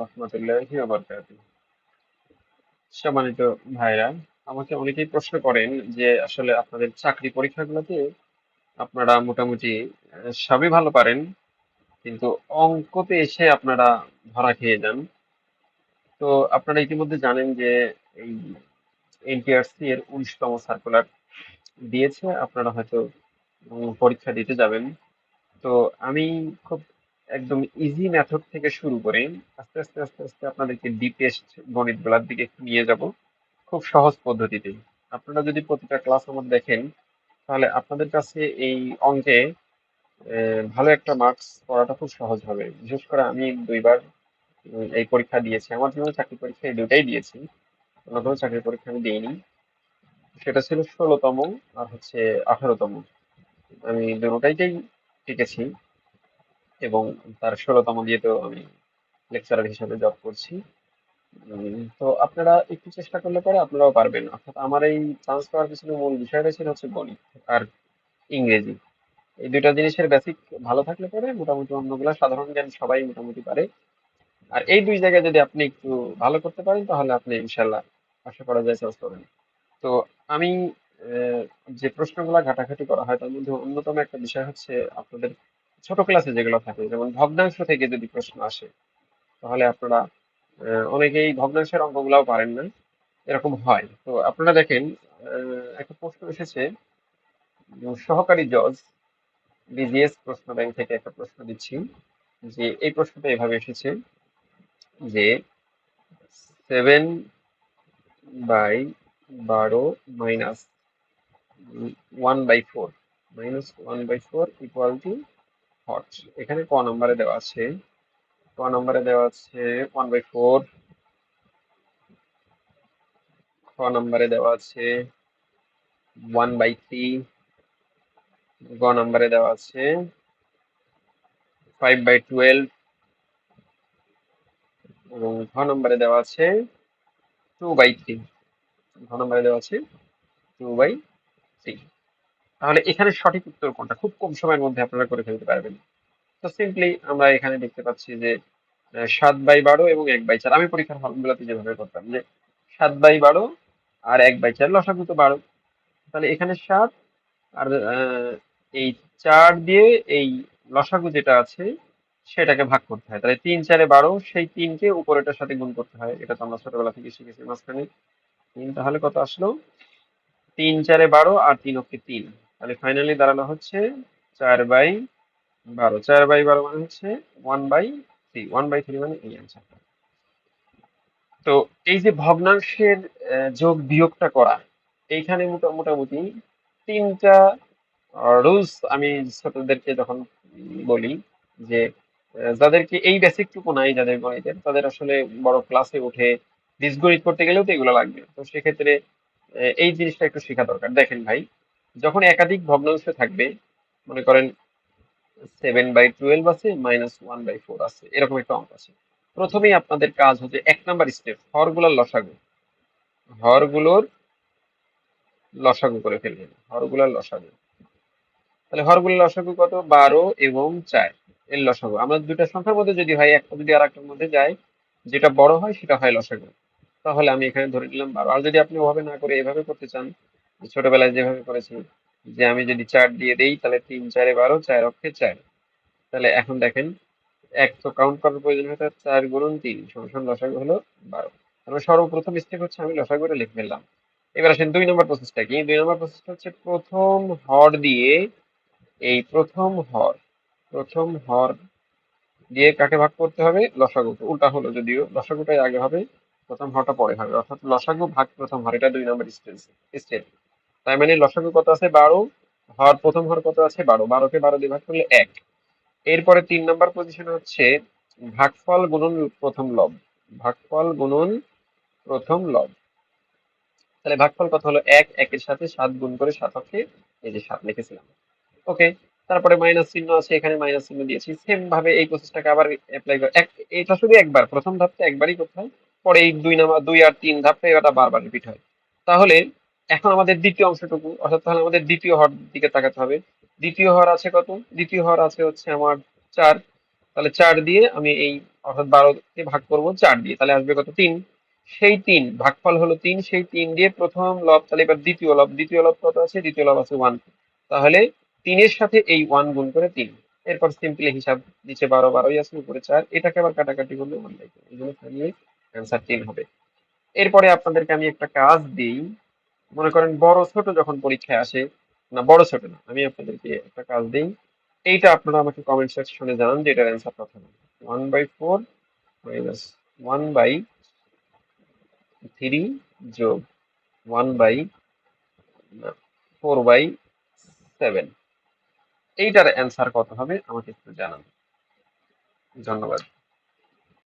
রাহমাতুল্লাহি ওয়া বারাকাতুহু। সম্মানিত ভাইরা, আমাকে অনেকেই প্রশ্ন করেন যে আসলে আপনাদের চাকরি পরীক্ষাগুলোতে আপনারা মোটামুটি সবই ভালো পারেন, কিন্তু অঙ্কতে এসে আপনারা ধরা খেয়ে যান। তো আপনারা ইতিমধ্যে জানেন যে এই এনটিআরসি এর 19তম সার্কুলার দিয়েছে, আপনারা হয়তো পরীক্ষা দিতে যাবেন। তো আমি খুব একদম ইজি মেথড থেকে শুরু করে আস্তে আস্তে আস্তে আস্তে আপনাদেরকে ডিপেস্ট গণিতগুলোর দিকে একটু নিয়ে যাব, খুব সহজ পদ্ধতিতে। আপনারা যদি প্রতিটা ক্লাস আমার দেখেন, তাহলে আপনাদের কাছে এই অঙ্কে ভালো একটা মার্কস করাটা খুব সহজ হবে। বিশেষ করে আমি দুইবার এই পরীক্ষা দিয়েছি, আমার জন্য চাকরি পরীক্ষা এই দুটাই দিয়েছি, অন্য কোনো চাকরির পরীক্ষা আমি দিইনি। সেটা ছিল 16তম আর হচ্ছে 18তম। আমি দুটাইতেই টিকেছি, এবং তার 16তম দিয়ে তো আমি লেকচারার হিসেবে জব করছি। তো আপনারা একটু চেষ্টা করলে পরে আপনারাও পারবেন। অর্থাৎ আমার এই চান্স পাওয়ার পিছনে মূল বিষয়টা ছিল হচ্ছে গণিত আর ইংরেজি। এই দুইটা জিনিসের বেসিক ভালো থাকলে পরে মোটামুটি অন্যগুলা সাধারণ জ্ঞান সবাই মোটামুটি পারে। আর এই দুই জায়গায় যদি আপনি একটু ভালো করতে পারেন, তাহলে আপনি ইনশাল্লাহ আশা করা যায় চান্স পাবেন। তো আমি আহ, যে প্রশ্নগুলো ঘাটাঘাটি করা হয় তার মধ্যে অন্যতম একটা বিষয় হচ্ছে আপনাদের ছোট ক্লাসে যেগুলো থাকে, যেমন ভগ্নাংশ থেকে যদি প্রশ্ন আসে, তাহলে আপনারা অনেকেই ভগ্নাংশের অঙ্কগুলাও পারেন না, এরকম হয়। তো আপনারা দেখেন, একটা প্রশ্ন এসেছে, সহকারী জজ বিজিএস প্রশ্ন ব্যাংক থেকে একটা প্রশ্ন দিচ্ছি। যে এই প্রশ্নটা এভাবে এসেছে যে 7/12 মাইনাস 1/4 ইকুয়াল টু হট। এখানে ক নম্বরে দেওয়া আছে, ক নম্বরে দেওয়া আছে 1/4, খ নম্বরে দেওয়া আছে 1/3, গ নম্বরে দেওয়া আছে 5/12, এবং ঘ নম্বরে দেওয়া আছে 2/3। ঘ নম্বরে দেওয়া আছে 2/3। তাহলে এখানে সঠিক উত্তর কোনটা, খুব কম সময়ের মধ্যে আপনারা করে ফেলতে পারবেন। তো সিম্পলি আমরা এখানে দেখতে পাচ্ছি যে 7/12 এবং 1/4। আমি পরীক্ষার হলগুলোতে যেভাবে করতাম যে 7/12 আর 1/4, লসাগু তো 12। তাহলে এখানে 7 আর এই 4 দিয়ে এই লসাগু যেটা আছে সেটাকে ভাগ করতে হয়। তাহলে 3 4 12, সেই 3কে উপরেটার সাথে গুণ করতে হয়। এটা তো আমরা ছোটবেলা থেকে শিখেছি। মাঝখানে 3, তাহলে কত আসলো? 3 4 12 আর 3 অক্ষে 3। তাহলে ফাইনালি দাঁড়ালো হচ্ছে 4/12। 4/12 মানে হচ্ছে 1/3। 1/3 মানে এই অ্যান্সার। তো এই যে ভগ্নাংশের যোগ বিয়োগটা করা, এইখানে মোটামুটি তিনটা রুলস আমি ছোটদেরকে যখন বলি যে যাদেরকে এই বেসিকটুকু নাই, যাদের গণিতের, তাদের আসলে বড় ক্লাসে উঠে বীজগণিত করতে গেলেও তো এগুলো লাগবে। তো সেক্ষেত্রে এই জিনিসটা একটু শেখা দরকার। দেখেন ভাই, যখন একাধিক ভগ্নাংশ থাকবে, মনে করেন 7/12 আছে, -1/4 আছে, এরকম একটা অঙ্ক আছে, প্রথমেই আপনাদের কাজ হচ্ছে 1 নাম্বার স্টেপ, হরগুলোর লসাগু। হরগুলোর লসাগু করে ফেলবেন, হরগুলোর লসাগু। তাহলে হরগুলোর লসাগু কত? 12 এবং 4 এর লসাগু। আমরা দুইটা সংখ্যার মধ্যে যদি হয়, একটা যদি আর একটার মধ্যে যায়, যেটা বড় হয় সেটা হয় লসাগু। তাহলে আমি এখানে ধরে নিলাম 12। আর যদি আপনি ওভাবে না করে এভাবে করতে চান, যে ছোটবেলায় যেভাবে করেছি, যে আমি যদি 4 দিয়ে দেই, তাহলে 3 4 12, 4 অক্ষে 4। তাহলে এখন দেখেন, এক তো কাউন্ট করার প্রয়োজন হয়, 4 × 3 = লসাগু হলো 12। তাহলে সর্বপ্রথম স্টেপ হচ্ছে আমি লসাগুটা লিখে ফেললাম। এবার আসেন 2 নম্বর প্রসেসটা কি। 2 নম্বর প্রসেসটা হচ্ছে প্রথম হর দিয়ে এই প্রথম হর দিয়ে কাকে ভাগ করতে হবে? লসাগুকে। উল্টা হলো, যদিও লসাগুটাই আগে হবে, প্রথম হরটা পরে হবে। অর্থাৎ লসাগু ভাগ প্রথম হর, এটা 2 নম্বর স্টেপ। তার মানে লসাগু কত আছে? 12। প্রথম হর কত আছে? 12। 12কে 12 দিয়ে ভাগ করলে 1। এরপরে 3 নম্বর পজিশন হচ্ছে ভাগফল গুণন প্রথম লব। ভাগফল গুণন প্রথম লব। তাহলে ভাগফল কত হলো? 1। 1-এর সাথে 7 গুণ করে 7 অক্ষে এই যে 7 লিখেছিলাম। ওকে। তারপরে মাইনাস চিহ্ন আছে, এখানে মাইনাস চিহ্ন দিয়েছি। সেম ভাবে এই প্রসেসটাকে আবার অ্যাপ্লাই করে এটা শুধু একবার, প্রথম ধাপটা একবারই করতে হয়। পরে এই 2 নাম্বার 2 আর 3 ধাপটা এটা বারবার রিপিট হয়। তাহলে এখন আমাদের দ্বিতীয় অংশটুকু, অর্থাৎ তাহলে আমাদের দ্বিতীয় হর দিকে তাকাতে হবে। দ্বিতীয় হর আছে কত? দ্বিতীয় হর আছে হচ্ছে আমার 4। তাহলে 4 দিয়ে আমি এই অর্থাৎ 12 কে ভাগ করব 4 দিয়ে, তাহলে আসবে কত? 3। সেই 3 ভাগফল হলো 3, সেই 3 দিয়ে প্রথম লব, তাহলে এবার দ্বিতীয় লব কত আছে? দ্বিতীয় লব আছে 1। তাহলে 3 এর সাথে এই 1 গুণ করে 3। এরপর সিম্পলি হিসাব, নিচে 12 12ই আছে, উপরে 4, এটাকে আবার কাটাকাটি করলে 1/4, এই জন্য ফাইনালি অ্যান্সার 3 হবে। এরপরে আপনাদেরকে আমি একটা কাজ দিই, মনে করেন বড় ছোট যখন পরীক্ষায় আসে, না বড় ছোট না, আমি আপনাদেরকে একটা কাজ দিই, এইটা আপনারা আমাকে কমেন্ট সেকশনে জানান যে এটার অ্যান্সার কত হবে। 1/4 মাইনাস 1/3 যোগ 1/4/7, এইটার অ্যান্সার কত হবে আমাকে একটু জানান। ধন্যবাদ।